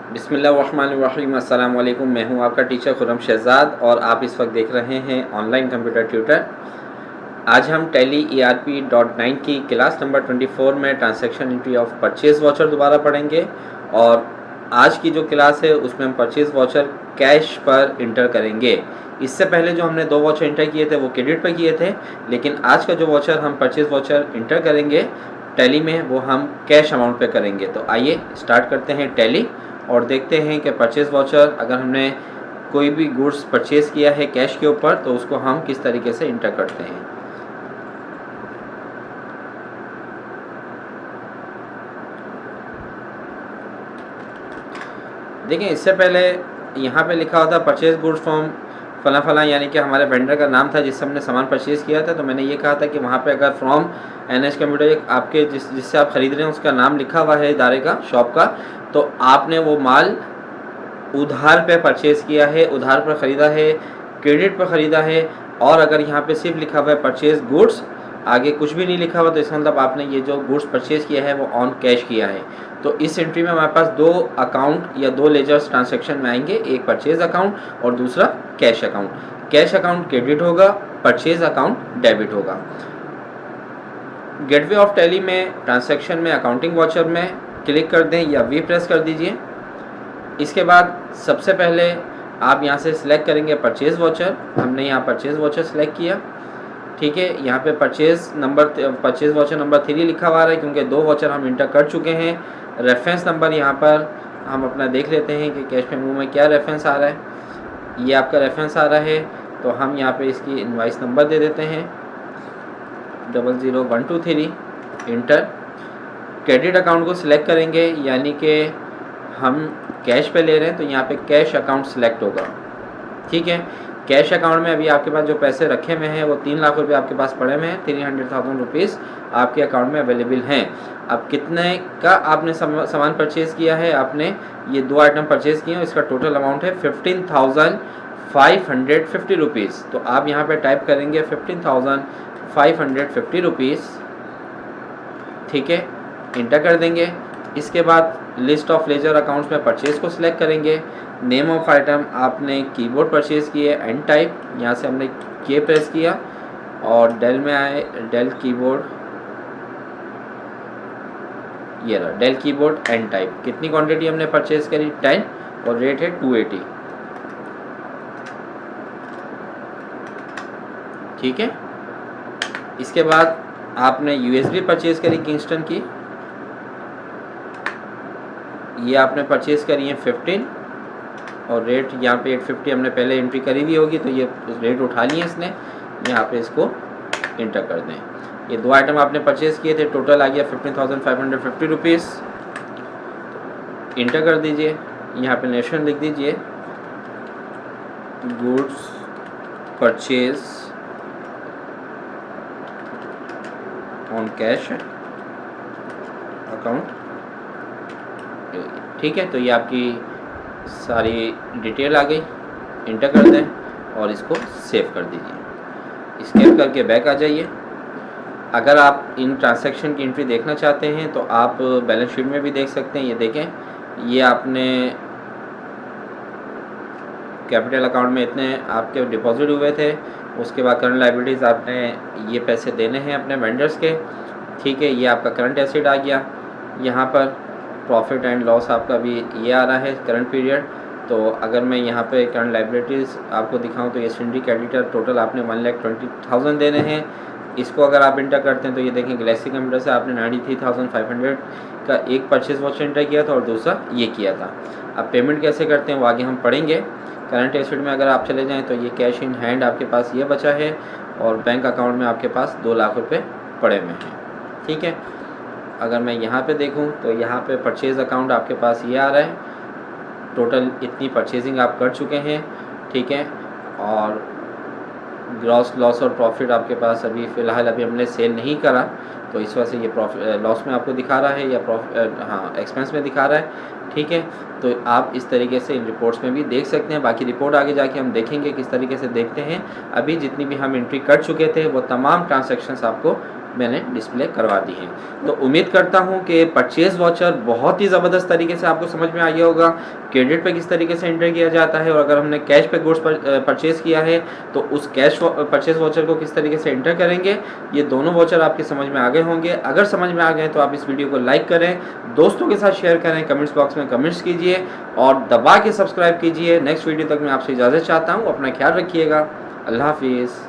बिस्मिल्लाहिर्रहमानिर्रहीम। अस्सलाम वालेकुम। मैं हूं आपका टीचर खुर्रम शहजाद और आप इस वक्त देख रहे हैं ऑनलाइन कंप्यूटर ट्यूटर। आज हम टैली ERP.9 की क्लास नंबर 24 में transaction entry of purchase voucher दोबारा पढ़ेंगे। और आज की जो क्लास है उसमें हम परचेज़ वाउचर कैश पर इंटर करेंगे। इससे पहले जो हमने 2 वाउचर इंटर किए थे वो क्रेडिट पर किए थे, लेकिन आज का जो वाउचर हम परचेज़ वाउचर इंटर करेंगे टैली में वो हम कैश अमाउंट पे करेंगे। तो आइए स्टार्ट करते हैं टैली और देखते हैं कि परचेज़ वाउचर अगर हमने कोई भी गुड्स परचेज़ किया है कैश के ऊपर तो उसको हम किस तरीके से इंटर करते हैं। देखें, इससे पहले यहाँ पे लिखा होता परचेज़ गुड्स फ्रॉम फला फला, यानी कि हमारे वेंडर का नाम था जिससे हमने सामान परचेज़ किया था। तो मैंने ये कहा था कि वहाँ पे अगर फ्रॉम NH कंप्यूटर आपके जिससे आप ख़रीद रहे हैं उसका नाम लिखा हुआ है इदारे का, शॉप का, तो आपने वो माल उधार पे परचेज़ किया है, उधार पर ख़रीदा है, क्रेडिट पर ख़रीदा है। और अगर यहाँ पे सिर्फ लिखा हुआ है परचेज़ गुड्स, आगे कुछ भी नहीं लिखा हुआ, तो इसका मतलब आपने ये जो गुड्स परचेज़ किया है वो ऑन कैश किया है। तो इस एंट्री में हमारे पास 2 अकाउंट या 2 लेजर्स ट्रांजैक्शन में आएंगे, एक परचेज़ अकाउंट और दूसरा cash account. Cash account credit होगा, परचेज़ अकाउंट डेबिट होगा। गेटवे ऑफ टैली में ट्रांजैक्शन में अकाउंटिंग वाउचर में क्लिक कर दें या वी प्रेस कर दीजिए। इसके बाद सबसे पहले आप यहाँ से सिलेक्ट करेंगे परचेज़ वाउचर। हमने यहाँ परचेज़ वाउचर सिलेक्ट किया, ठीक है। यहाँ पे परचेज़ वाउचर नंबर 3 लिखा हुआ है क्योंकि 2 वाउचर हम इंटर कर चुके हैं। रेफरेंस नंबर यहाँ पर हम अपना देख लेते हैं कि कैश मेमो में क्या रेफरेंस आ रहा है। ये आपका रेफरेंस आ रहा है, तो हम यहाँ पे इसकी इनवाइस नंबर दे देते हैं 00123 इंटर। क्रेडिट अकाउंट को सिलेक्ट करेंगे, यानी कि हम कैश पे ले रहे हैं तो यहाँ पे कैश अकाउंट सिलेक्ट होगा, ठीक है। कैश अकाउंट में अभी आपके पास जो पैसे रखे हुए हैं वो 3 लाख रुपए आपके पास पड़े हुए हैं, 300,000 रुपीज़ आपके अकाउंट में अवेलेबल हैं। अब कितने का आपने सामान परचेज़ किया है, आपने ये 2 आइटम परचेज़ किए हैं, इसका टोटल अमाउंट है 15,550 रुपीज़। तो आप यहाँ पे टाइप करेंगे 15,550 रुपीज़, ठीक है, इंटर कर देंगे। इसके बाद लिस्ट ऑफ लेजर अकाउंट्स में परचेज़ को सिलेक्ट करेंगे। नेम ऑफ आइटम आपने कीबोर्ड परचेज़ किए, एंड टाइप यहाँ से हमने के प्रेस किया और डेल में आए, डेल कीबोर्ड, ये रहा डेल कीबोर्ड एंड टाइप। कितनी क्वांटिटी हमने परचेज़ करी, 10, और रेट है 280, ठीक है। इसके बाद आपने USB परचेज़ करी किंगस्टन की, ये आपने परचेज़ करी है 15, और रेट यहाँ पे 850 हमने पहले एंट्री करी हुई होगी, तो ये रेट उठा लिए इसने। यहाँ पे इसको इंटर कर दें। ये 2 आइटम आपने परचेज़ किए थे, टोटल आ गया 15,550 रुपीज़। इंटर कर दीजिए। यहाँ पे नेशन लिख दीजिए, goods purchase on cash account, ठीक है। तो ये आपकी सारी डिटेल आ गई। इंटर कर दें और इसको सेव कर दीजिए। स्केप करके बैक आ जाइए। अगर आप इन ट्रांजैक्शन की एंट्री देखना चाहते हैं तो आप बैलेंस शीट में भी देख सकते हैं। ये देखें, ये आपने कैपिटल अकाउंट में इतने आपके डिपॉजिट हुए थे, उसके बाद करंट लायबिलिटीज़ आपने ये पैसे देने हैं अपने वेंडर्स के, ठीक है। ये आपका करंट एसेट आ गया। यहाँ पर प्रॉफिट एंड लॉस आपका भी ये आ रहा है करंट पीरियड। तो अगर मैं यहाँ पे करंट लायबिलिटीज़ आपको दिखाऊं तो ये सिंडिक क्रेडिटर टोटल आपने 1,20,000 देने हैं। इसको अगर आप इंटर करते हैं तो ये देखें, गैलेक्सी कंप्यूटर से आपने 93,500 का एक परचेज़ वाउचर इंटर किया था और दूसरा ये किया था। अब पेमेंट कैसे करते हैं वो आगे हम पढ़ेंगे। करंट एसेट में अगर आप चले जाएँ तो ये कैश इन हैंड आपके पास ये बचा है, और बैंक अकाउंट में आपके पास 2 लाख रुपये पड़े हुए हैं, ठीक है। अगर मैं यहाँ पे देखूँ तो यहाँ पे परचेज़ अकाउंट आपके पास ये आ रहा है, टोटल इतनी परचेजिंग आप कर चुके हैं, ठीक है। और ग्रॉस लॉस और प्रॉफिट आपके पास अभी फ़िलहाल हमने सेल नहीं करा, तो इस वजह से ये लॉस में आपको दिखा रहा है या एक्सपेंस में दिखा रहा है। ठीक है, तो आप इस तरीके से इन रिपोर्ट्स में भी देख सकते हैं। बाकी रिपोर्ट आगे जाके हम देखेंगे किस तरीके से देखते हैं। अभी जितनी भी हम एंट्री कर चुके थे वो तमाम ट्रांजैक्शंस आपको मैंने डिस्प्ले करवा दी हैं। तो उम्मीद करता हूं कि परचेज़ वाउचर बहुत ही ज़बरदस्त तरीके से आपको समझ में आ गया होगा। क्रेडिट पे किस तरीके से एंटर किया जाता है और अगर हमने कैश पे गुड्स परचेज़ किया है तो उस कैश परचेज़ वाउचर को किस तरीके से एंटर करेंगे, ये दोनों वाउचर आपके समझ में आ गए होंगे। अगर समझ में आ गए तो आप इस वीडियो को लाइक करें, दोस्तों के साथ शेयर करें, कमेंट्स बॉक्स में कमेंट्स कीजिए और दबा के सब्सक्राइब कीजिए। नेक्स्ट वीडियो तक मैं आपसे इजाज़त चाहता हूँ। अपना ख्याल रखिएगा। अल्लाह हाफिज़।